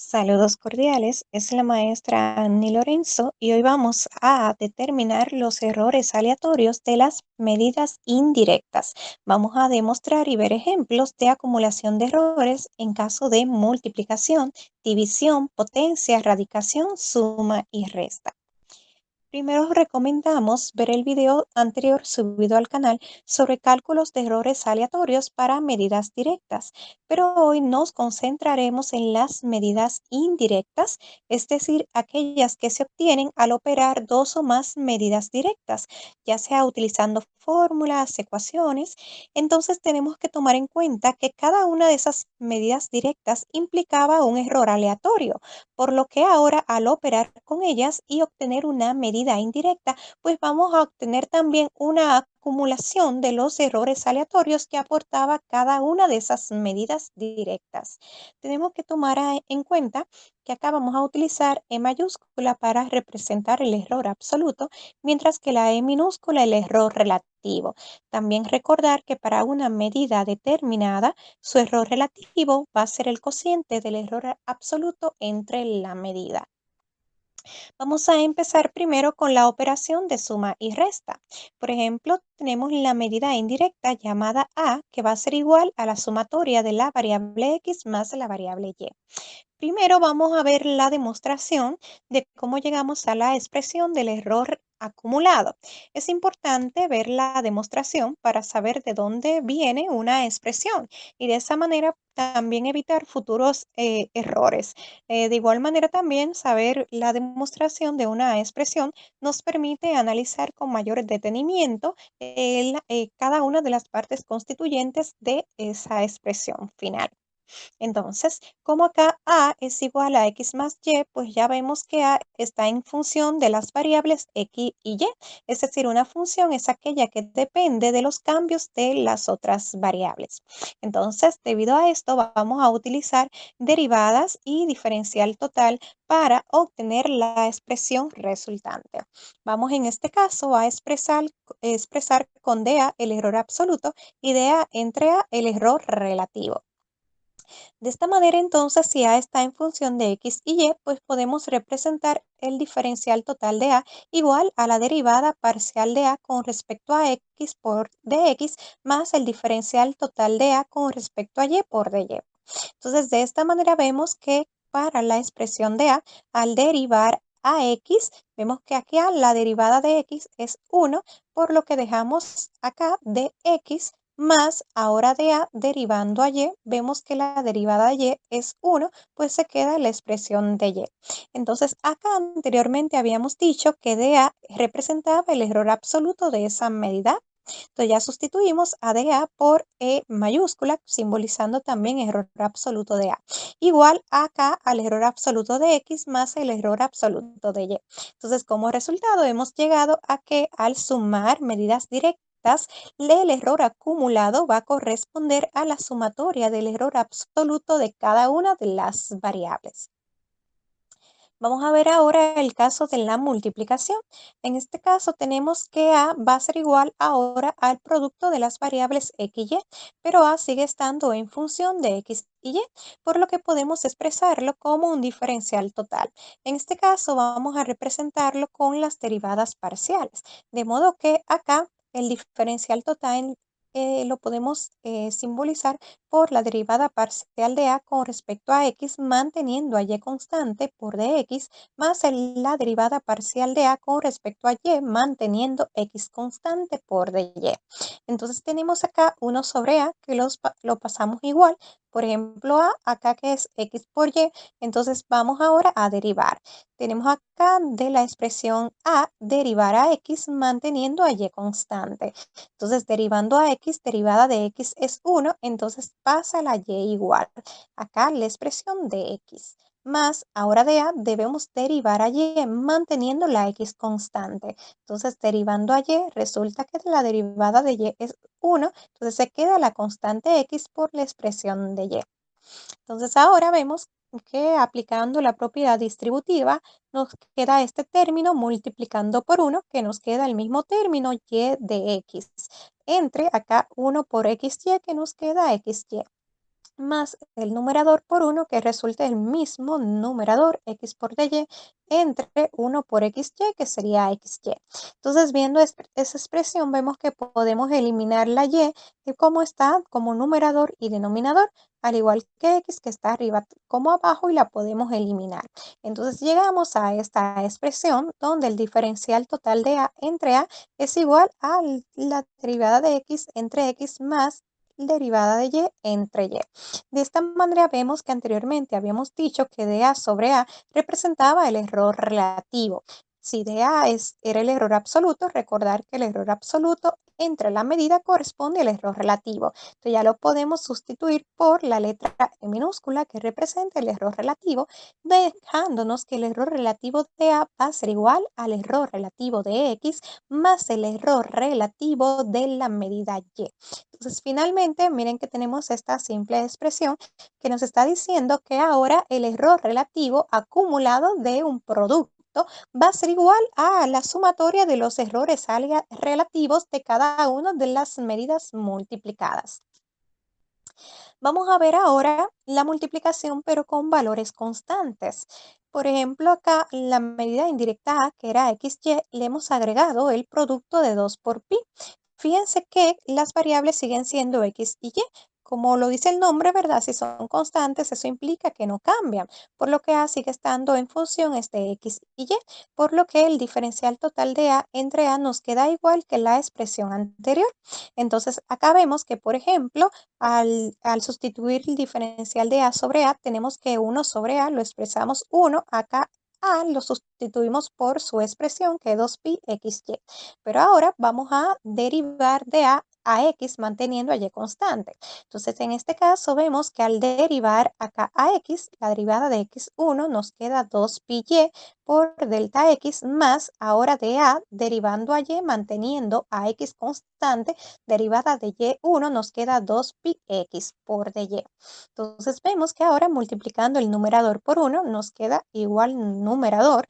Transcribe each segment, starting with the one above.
Saludos cordiales, es la maestra Annie Lorenzo y hoy vamos a determinar los errores aleatorios de las medidas indirectas. Vamos a demostrar y ver ejemplos de acumulación de errores en caso de multiplicación, división, potencia, radicación, suma y resta. Primero recomendamos ver el video anterior subido al canal sobre cálculos de errores aleatorios para medidas directas, pero hoy nos concentraremos en las medidas indirectas, es decir, aquellas que se obtienen al operar dos o más medidas directas, ya sea utilizando fórmulas, ecuaciones. Entonces tenemos que tomar en cuenta que cada una de esas medidas directas implicaba un error aleatorio, por lo que ahora al operar con ellas y obtener una medida indirecta, pues vamos a obtener también una acumulación de los errores aleatorios que aportaba cada una de esas medidas directas. Tenemos que tomar en cuenta que acá vamos a utilizar E mayúscula para representar el error absoluto, mientras que la E minúscula el error relativo. También recordar que para una medida determinada, su error relativo va a ser el cociente del error absoluto entre la medida. Vamos a empezar primero con la operación de suma y resta. Por ejemplo, tenemos la medida indirecta llamada A, que va a ser igual a la sumatoria de la variable X más la variable Y. Primero vamos a ver la demostración de cómo llegamos a la expresión del error acumulado. Es importante ver la demostración para saber de dónde viene una expresión y de esa manera también evitar futuros errores. De igual manera también saber la demostración de una expresión nos permite analizar con mayor detenimiento cada una de las partes constituyentes de esa expresión final. Entonces, como acá A es igual a X más Y, pues ya vemos que A está en función de las variables X y Y. Es decir, una función es aquella que depende de los cambios de las otras variables. Entonces, debido a esto, vamos a utilizar derivadas y diferencial total para obtener la expresión resultante. Vamos en este caso a expresar con DA el error absoluto y DA entre A el error relativo. De esta manera, entonces, si A está en función de X y Y, pues podemos representar el diferencial total de A igual a la derivada parcial de A con respecto a X por dx más el diferencial total de A con respecto a Y por dy. Entonces, de esta manera vemos que para la expresión de A, al derivar a X, vemos que aquí la derivada de X es 1, por lo que dejamos acá de X más ahora de A derivando a Y, vemos que la derivada de Y es 1, pues se queda la expresión de Y. Entonces, acá anteriormente habíamos dicho que dA representaba el error absoluto de esa medida. Entonces ya sustituimos a dA por E mayúscula, simbolizando también error absoluto de A. Igual acá al error absoluto de X más el error absoluto de Y. Entonces, como resultado, hemos llegado a que al sumar medidas directas, el error acumulado va a corresponder a la sumatoria del error absoluto de cada una de las variables. Vamos a ver ahora el caso de la multiplicación. En este caso tenemos que A va a ser igual ahora al producto de las variables X y Y, pero A sigue estando en función de X y Y, por lo que podemos expresarlo como un diferencial total. En este caso vamos a representarlo con las derivadas parciales, de modo que acá el diferencial total lo podemos simbolizar por la derivada parcial de A con respecto a X, manteniendo a Y constante por dx, más la derivada parcial de A con respecto a Y, manteniendo X constante por dy. Entonces tenemos acá 1 sobre A que lo pasamos igual. Por ejemplo, A acá que es X por Y, entonces vamos ahora a derivar. Tenemos acá de la expresión A derivar a X manteniendo a Y constante. Entonces, derivando a X, derivada de X es 1, entonces pasa la Y igual. Acá la expresión de X. Más, ahora de A debemos derivar a Y manteniendo la X constante. Entonces, derivando a Y, resulta que la derivada de Y es 1, entonces se queda la constante X por la expresión de Y. Entonces ahora vemos que aplicando la propiedad distributiva nos queda este término multiplicando por 1, que nos queda el mismo término y de x, entre acá 1 por xy que nos queda xy. más el numerador por 1 que resulte el mismo numerador x por dy entre 1 por xy que sería xy. Entonces viendo esa expresión vemos que podemos eliminar la y como está como numerador y denominador, al igual que x que está arriba como abajo y la podemos eliminar. Entonces llegamos a esta expresión donde el diferencial total de a entre a es igual a la derivada de x entre x más derivada de y entre y. De esta manera vemos que anteriormente habíamos dicho que de a sobre a representaba el error relativo. Si de a era el error absoluto, recordar que el error absoluto entre la medida corresponde al error relativo. Entonces ya lo podemos sustituir por la letra E minúscula que representa el error relativo, dejándonos que el error relativo de a va a ser igual al error relativo de x más el error relativo de la medida y. Entonces, finalmente, miren que tenemos esta simple expresión que nos está diciendo que ahora el error relativo acumulado de un producto va a ser igual a la sumatoria de los errores relativos de cada una de las medidas multiplicadas. Vamos a ver ahora la multiplicación, pero con valores constantes. Por ejemplo, acá la medida indirecta a, que era xy, le hemos agregado el producto de 2 por pi. Fíjense que las variables siguen siendo x y y. Como lo dice el nombre, ¿verdad? Si son constantes, eso implica que no cambian, por lo que a sigue estando en función de x y y, por lo que el diferencial total de a entre a nos queda igual que la expresión anterior. Entonces, acá vemos que, por ejemplo, al sustituir el diferencial de a sobre a, tenemos que 1 sobre a lo expresamos 1, acá a lo sustituimos por su expresión que es 2pi xy. Pero ahora vamos a derivar de a x manteniendo a y constante. Entonces, en este caso vemos que al derivar acá a x, la derivada de x1 nos queda 2pi y por delta x más ahora de a derivando a y manteniendo a x constante, derivada de y1 nos queda 2pi x por dy. Entonces vemos que ahora multiplicando el numerador por 1 nos queda igual numerador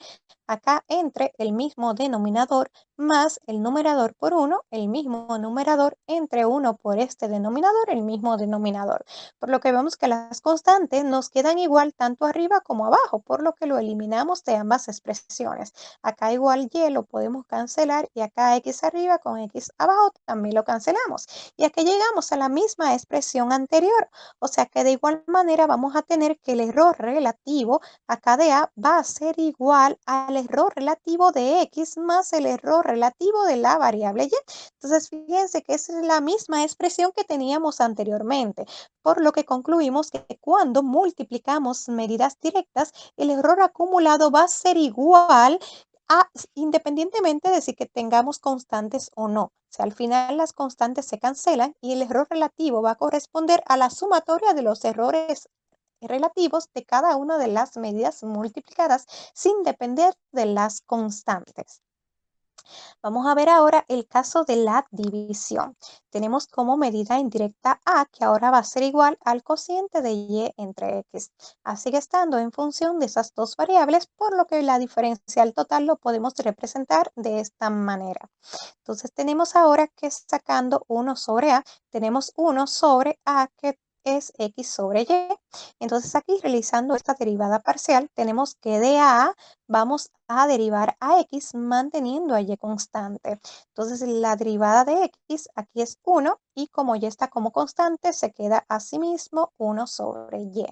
acá entre el mismo denominador más el numerador por 1, el mismo numerador entre 1 por este denominador, el mismo denominador. Por lo que vemos que las constantes nos quedan igual tanto arriba como abajo, por lo que lo eliminamos de ambas expresiones. Acá igual y lo podemos cancelar y acá x arriba con x abajo también lo cancelamos. Y aquí llegamos a la misma expresión anterior. O sea que de igual manera vamos a tener que el error relativo acá de a va a ser igual al error relativo de x más el error relativo de la variable y. Entonces, fíjense que es la misma expresión que teníamos anteriormente, por lo que concluimos que cuando multiplicamos medidas directas, el error acumulado va a ser igual a, independientemente de si que tengamos constantes o no. O sea, al final las constantes se cancelan y el error relativo va a corresponder a la sumatoria de los errores relativos de cada una de las medidas multiplicadas sin depender de las constantes. Vamos a ver ahora el caso de la división. Tenemos como medida indirecta a, que ahora va a ser igual al cociente de y entre x. Sigue estando en función de esas dos variables, por lo que la diferencial total lo podemos representar de esta manera. Entonces tenemos ahora que sacando 1 sobre a, tenemos 1 sobre a que es x sobre y. Entonces aquí realizando esta derivada parcial, tenemos que de a vamos a derivar a x manteniendo a y constante. Entonces la derivada de x aquí es 1 y como y está como constante, se queda asimismo 1 sobre y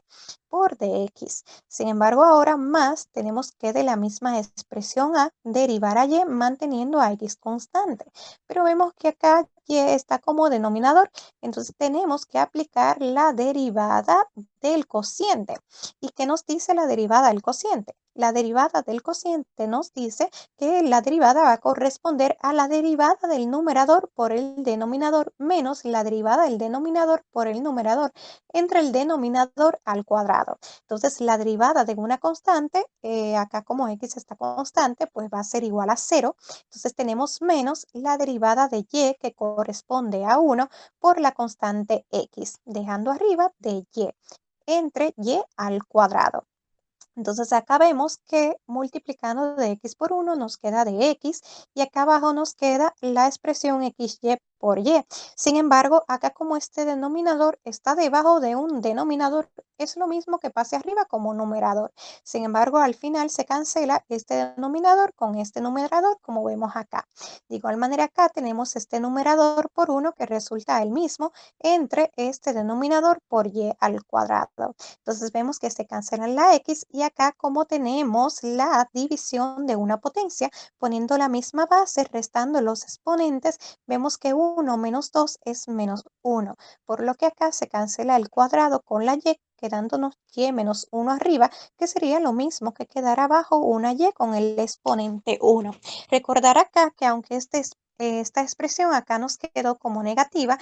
por dx. Sin embargo, ahora más tenemos que de la misma expresión a derivar a y manteniendo a x constante. Pero vemos que acá y está como denominador, entonces tenemos que aplicar la derivada del cociente. ¿Y qué nos dice la derivada del cociente? La derivada del cociente nos dice que la derivada va a corresponder a la derivada del numerador por el denominador menos la derivada del denominador por el numerador entre el denominador al cuadrado. Entonces, la derivada de una constante, acá como x está constante, pues va a ser igual a 0. Entonces, tenemos menos la derivada de y que corresponde a 1 por la constante x, dejando arriba de y entre y al cuadrado. Entonces acá vemos que multiplicando de x por 1 nos queda de x y acá abajo nos queda la expresión xy por y. Sin embargo, acá como este denominador está debajo de un denominador, es lo mismo que pase arriba como numerador. Sin embargo, al final se cancela este denominador con este numerador, como vemos acá. De igual manera, acá tenemos este numerador por 1 que resulta el mismo entre este denominador por y al cuadrado. Entonces vemos que se cancela la x y acá como tenemos la división de una potencia, poniendo la misma base, restando los exponentes, vemos que 1 menos 2 es menos 1, por lo que acá se cancela el cuadrado con la y, quedándonos y menos 1 arriba, que sería lo mismo que quedar abajo una y con el exponente 1. Recordar acá que aunque esta expresión acá nos quedó como negativa,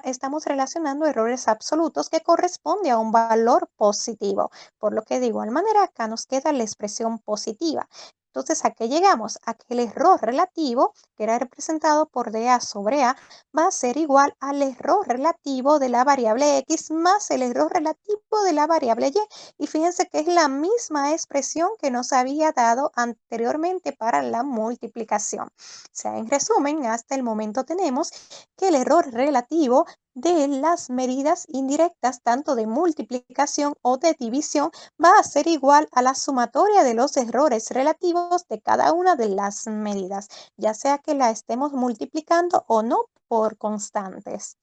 estamos relacionando errores absolutos que corresponde a un valor positivo, por lo que de igual manera acá nos queda la expresión positiva. Entonces, ¿a qué llegamos? A que el error relativo, que era representado por dA sobre A, va a ser igual al error relativo de la variable x más el error relativo de la variable y. Y fíjense que es la misma expresión que nos había dado anteriormente para la multiplicación. O sea, en resumen, hasta el momento tenemos que el error relativo de las medidas indirectas, tanto de multiplicación o de división, va a ser igual a la sumatoria de los errores relativos de cada una de las medidas, ya sea que la estemos multiplicando o no por constantes.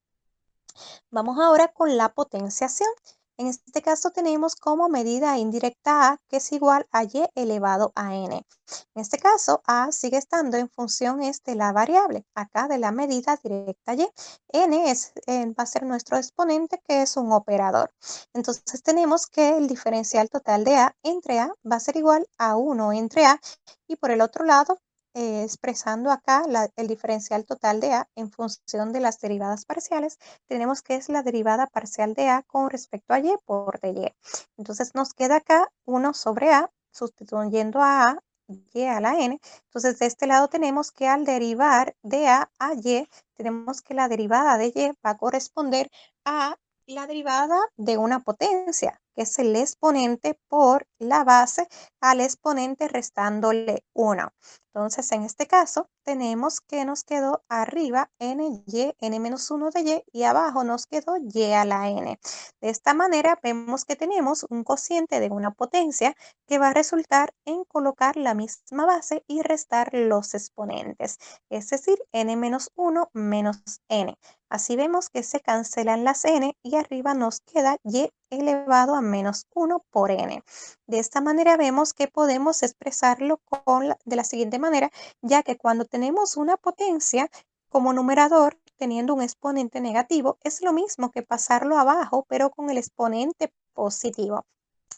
Vamos ahora con la potenciación. En este caso tenemos como medida indirecta a, que es igual a y elevado a n. En este caso, a sigue estando en función de la variable, acá de la medida directa y. N va a ser nuestro exponente, que es un operador. Entonces tenemos que el diferencial total de a entre a va a ser igual a 1 entre a, y por el otro lado, expresando acá el diferencial total de a en función de las derivadas parciales, tenemos que es la derivada parcial de a con respecto a y por dy. Entonces nos queda acá 1 sobre a, sustituyendo a y a la n. Entonces de este lado tenemos que al derivar de a y, tenemos que la derivada de y va a corresponder a la derivada de una potencia, que es el exponente por la base al exponente restándole 1. Entonces, en este caso, tenemos que nos quedó arriba ny, n-1 de y abajo nos quedó y a la n. De esta manera, vemos que tenemos un cociente de una potencia que va a resultar en colocar la misma base y restar los exponentes, es decir, n-1 menos n. Así vemos que se cancelan las n y arriba nos queda y elevado a menos 1 por n. De esta manera vemos que podemos expresarlo de la siguiente manera, ya que cuando tenemos una potencia como numerador, teniendo un exponente negativo, es lo mismo que pasarlo abajo, pero con el exponente positivo.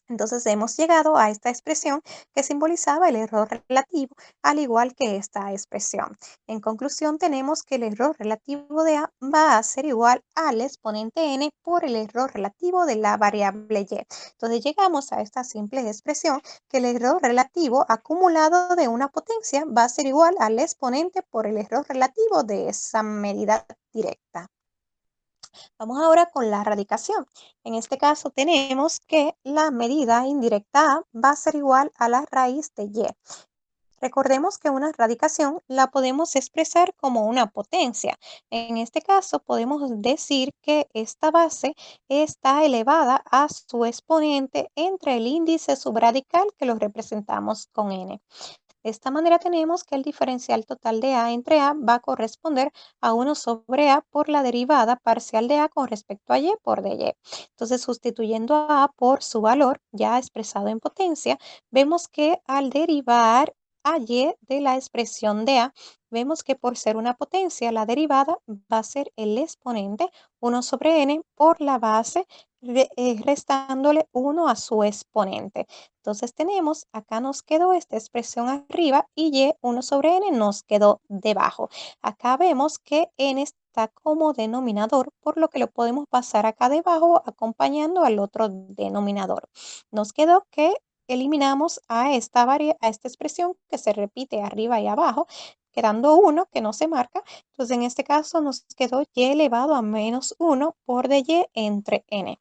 Entonces hemos llegado a esta expresión que simbolizaba el error relativo, al igual que esta expresión. En conclusión, tenemos que el error relativo de a va a ser igual al exponente n por el error relativo de la variable y. Entonces llegamos a esta simple expresión que el error relativo acumulado de una potencia va a ser igual al exponente por el error relativo de esa medida directa. Vamos ahora con la radicación. En este caso tenemos que la medida indirecta a va a ser igual a la raíz de y. Recordemos que una radicación la podemos expresar como una potencia. En este caso podemos decir que esta base está elevada a su exponente entre el índice subradical, que lo representamos con n. De esta manera tenemos que el diferencial total de a entre a va a corresponder a 1 sobre a por la derivada parcial de a con respecto a y por dy. Entonces, sustituyendo a por su valor ya expresado en potencia, vemos que al derivar a y de la expresión de a, vemos que por ser una potencia, la derivada va a ser el exponente 1 sobre n por la base, restándole 1 a su exponente. Entonces tenemos, acá nos quedó esta expresión arriba y y 1 sobre n nos quedó debajo. Acá vemos que n está como denominador, por lo que lo podemos pasar acá debajo acompañando al otro denominador. Nos quedó que eliminamos a esta expresión que se repite arriba y abajo, quedando 1 que no se marca. Entonces en este caso nos quedó y elevado a menos 1 por dy entre n.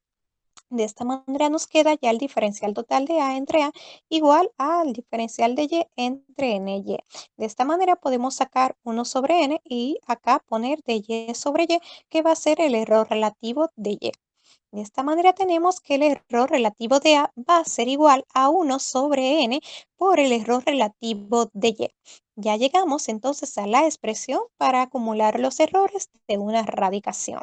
De esta manera nos queda ya el diferencial total de A entre A igual al diferencial de Y entre N y Y. De esta manera podemos sacar 1 sobre N y acá poner de Y sobre Y, que va a ser el error relativo de Y. De esta manera tenemos que el error relativo de A va a ser igual a 1 sobre N por el error relativo de Y. Ya llegamos entonces a la expresión para acumular los errores de una radicación.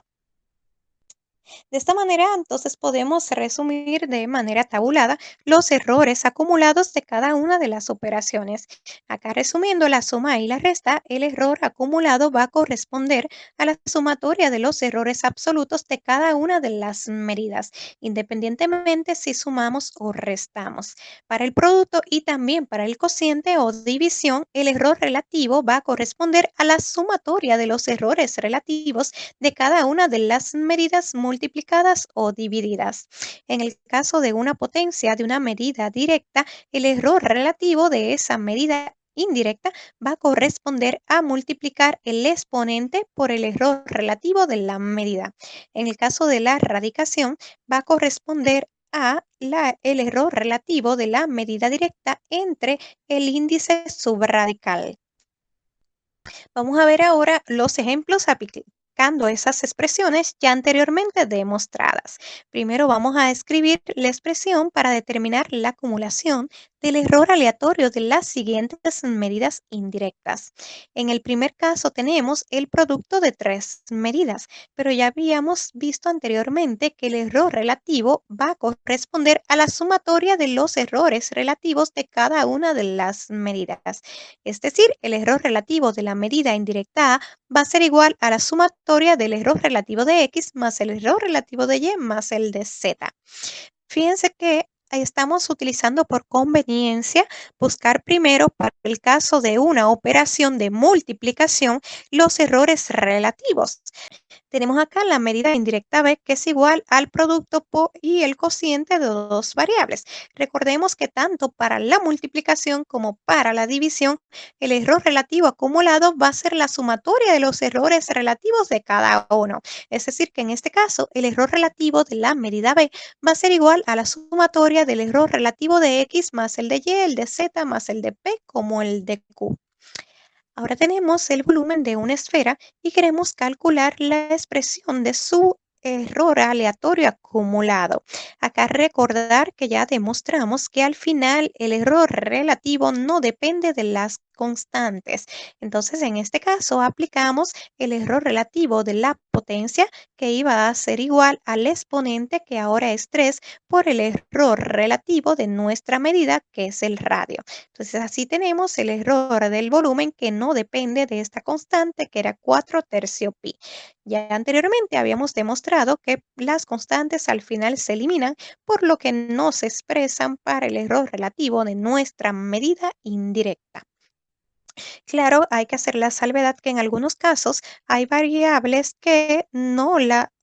De esta manera, entonces podemos resumir de manera tabulada los errores acumulados de cada una de las operaciones. Acá resumiendo la suma y la resta, el error acumulado va a corresponder a la sumatoria de los errores absolutos de cada una de las medidas, independientemente si sumamos o restamos. Para el producto y también para el cociente o división, el error relativo va a corresponder a la sumatoria de los errores relativos de cada una de las medidas multiplicadas o divididas. En el caso de una potencia de una medida directa, el error relativo de esa medida indirecta va a corresponder a multiplicar el exponente por el error relativo de la medida. En el caso de la radicación, va a corresponder a el error relativo de la medida directa entre el índice subradical. Vamos a ver ahora los ejemplos aplicando esas expresiones ya anteriormente demostradas. Primero vamos a escribir la expresión para determinar la acumulación del error aleatorio de las siguientes medidas indirectas. En el primer caso tenemos el producto de tres medidas, pero ya habíamos visto anteriormente que el error relativo va a corresponder a la sumatoria de los errores relativos de cada una de las medidas. Es decir, el error relativo de la medida indirecta A va a ser igual a la sumatoria del error relativo de X más el error relativo de Y más el de Z. Fíjense que ahí estamos utilizando por conveniencia buscar primero para el caso de una operación de multiplicación los errores relativos. Tenemos acá la medida indirecta B, que es igual al producto y el cociente de dos variables. Recordemos que tanto para la multiplicación como para la división, el error relativo acumulado va a ser la sumatoria de los errores relativos de cada uno. Es decir, que en este caso, el error relativo de la medida B va a ser igual a la sumatoria del error relativo de X más el de Y, el de Z más el de P como el de Q. Ahora tenemos el volumen de una esfera y queremos calcular la expresión de su error aleatorio acumulado. Acá recordar que ya demostramos que al final el error relativo no depende de las constantes. Entonces, en este caso, aplicamos el error relativo de la potencia, que iba a ser igual al exponente, que ahora es 3, por el error relativo de nuestra medida, que es el radio. Entonces así tenemos el error del volumen que no depende de esta constante, que era 4 tercio pi. Ya anteriormente habíamos demostrado que las constantes al final se eliminan, por lo que no se expresan para el error relativo de nuestra medida indirecta. Claro, hay que hacer la salvedad que en algunos casos hay variables que no la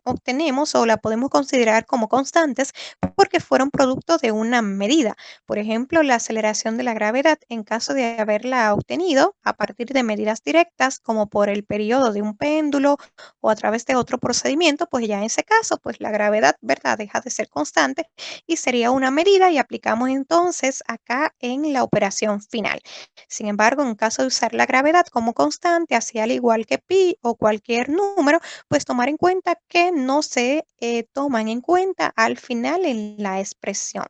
obtenemos o la podemos considerar como constantes porque fueron producto de una medida. Por ejemplo, la aceleración de la gravedad, en caso de haberla obtenido a partir de medidas directas, como por el periodo de un péndulo o a través de otro procedimiento, pues ya en ese caso, pues la gravedad, ¿verdad?, deja de ser constante y sería una medida y aplicamos entonces acá en la operación final. Sin embargo, en caso de usar la gravedad como constante, así al igual que pi o cualquier número, pues tomar en cuenta que no se toman en cuenta al final en la expresión.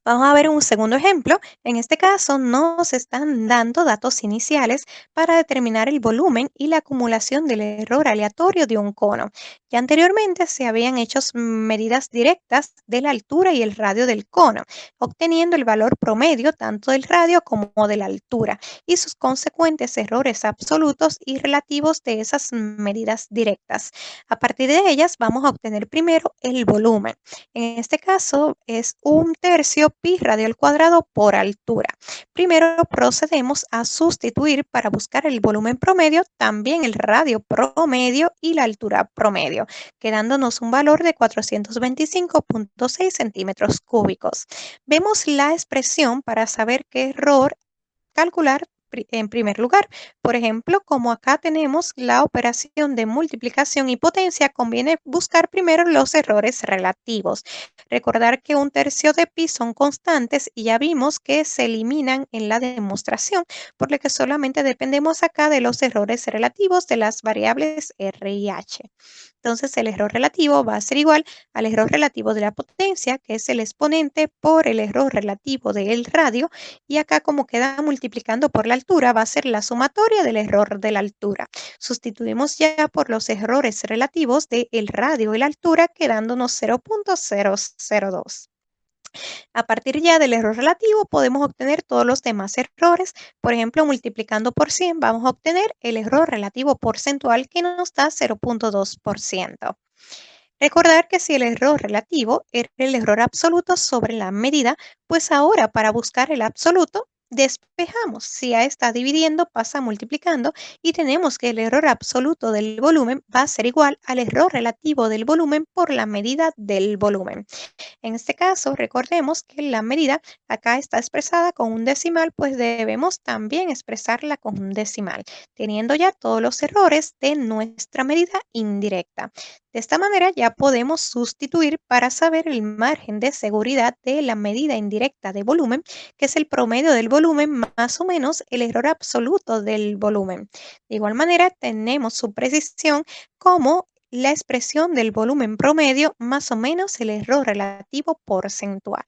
Vamos a ver un segundo ejemplo. En este caso, nos están dando datos iniciales para determinar el volumen y la acumulación del error aleatorio de un cono. Ya anteriormente se habían hecho medidas directas de la altura y el radio del cono, obteniendo el valor promedio tanto del radio como de la altura y sus consecuentes errores absolutos y relativos de esas medidas directas. A partir de ellas, vamos a obtener primero el volumen. En este caso es un tercio pi radio al cuadrado por altura. Primero procedemos a sustituir para buscar el volumen promedio, también el radio promedio y la altura promedio, quedándonos un valor de 425,6 centímetros cúbicos. Vemos la expresión para saber qué error calcular en primer lugar. Por ejemplo, como acá tenemos la operación de multiplicación y potencia, conviene buscar primero los errores relativos. Recordar que un tercio de pi son constantes y ya vimos que se eliminan en la demostración, por lo que solamente dependemos acá de los errores relativos de las variables r y h. Entonces el error relativo va a ser igual al error relativo de la potencia, que es el exponente por el error relativo del radio, y acá como queda multiplicando por la altura, va a ser la sumatoria del error de la altura. Sustituimos ya por los errores relativos del radio y la altura, quedándonos 0.002. A partir ya del error relativo podemos obtener todos los demás errores. Por ejemplo, multiplicando por 100 vamos a obtener el error relativo porcentual que nos da 0.2%. Recordar que si el error relativo era el error absoluto sobre la medida, pues ahora para buscar el absoluto despejamos. Si A está dividiendo, pasa multiplicando y tenemos que el error absoluto del volumen va a ser igual al error relativo del volumen por la medida del volumen. En este caso, recordemos que la medida acá está expresada con un decimal, pues debemos también expresarla con un decimal, teniendo ya todos los errores de nuestra medida indirecta. De esta manera ya podemos sustituir para saber el margen de seguridad de la medida indirecta de volumen, que es el promedio del volumen más o menos el error absoluto del volumen. De igual manera, tenemos su precisión como la expresión del volumen promedio más o menos el error relativo porcentual.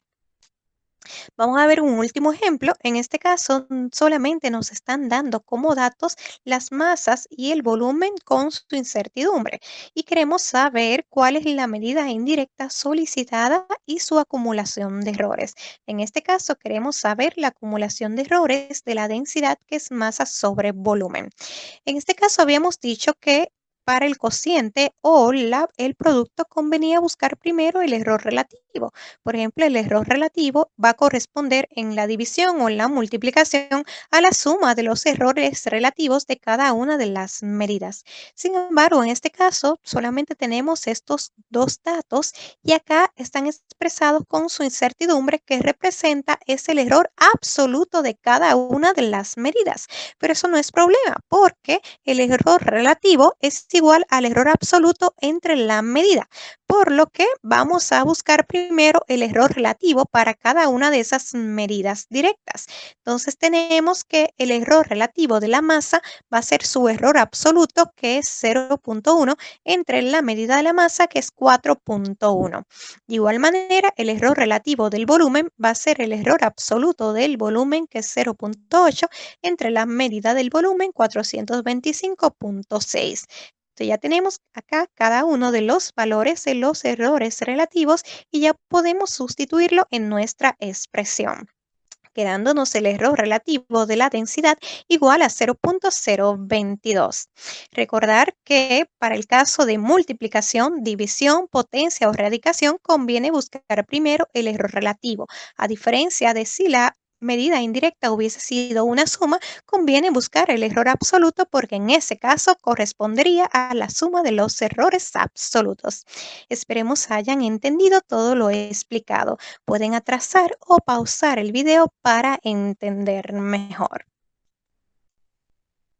Vamos a ver un último ejemplo. En este caso, solamente nos están dando como datos las masas y el volumen con su incertidumbre. Y queremos saber cuál es la medida indirecta solicitada y su acumulación de errores. En este caso, queremos saber la acumulación de errores de la densidad, que es masa sobre volumen. En este caso habíamos dicho que para el cociente o el producto convenía buscar primero el error relativo. Por ejemplo, el error relativo va a corresponder en la división o en la multiplicación a la suma de los errores relativos de cada una de las medidas. Sin embargo, en este caso solamente tenemos estos dos datos y acá están expresados con su incertidumbre, que representa es el error absoluto de cada una de las medidas. Pero eso no es problema porque el error relativo es igual al error absoluto entre la medida, por lo que vamos a buscar primero el error relativo para cada una de esas medidas directas. Entonces tenemos que el error relativo de la masa va a ser su error absoluto, que es 0.1, entre la medida de la masa, que es 4.1. De igual manera, el error relativo del volumen va a ser el error absoluto del volumen, que es 0.8, entre la medida del volumen, 425.6. Entonces ya tenemos acá cada uno de los valores de los errores relativos y ya podemos sustituirlo en nuestra expresión, quedándonos el error relativo de la densidad igual a 0.022. Recordar que para el caso de multiplicación, división, potencia o radicación conviene buscar primero el error relativo. A diferencia de si la medida indirecta hubiese sido una suma, conviene buscar el error absoluto porque en ese caso correspondería a la suma de los errores absolutos. Esperemos hayan entendido todo lo explicado. Pueden atrasar o pausar el video para entender mejor.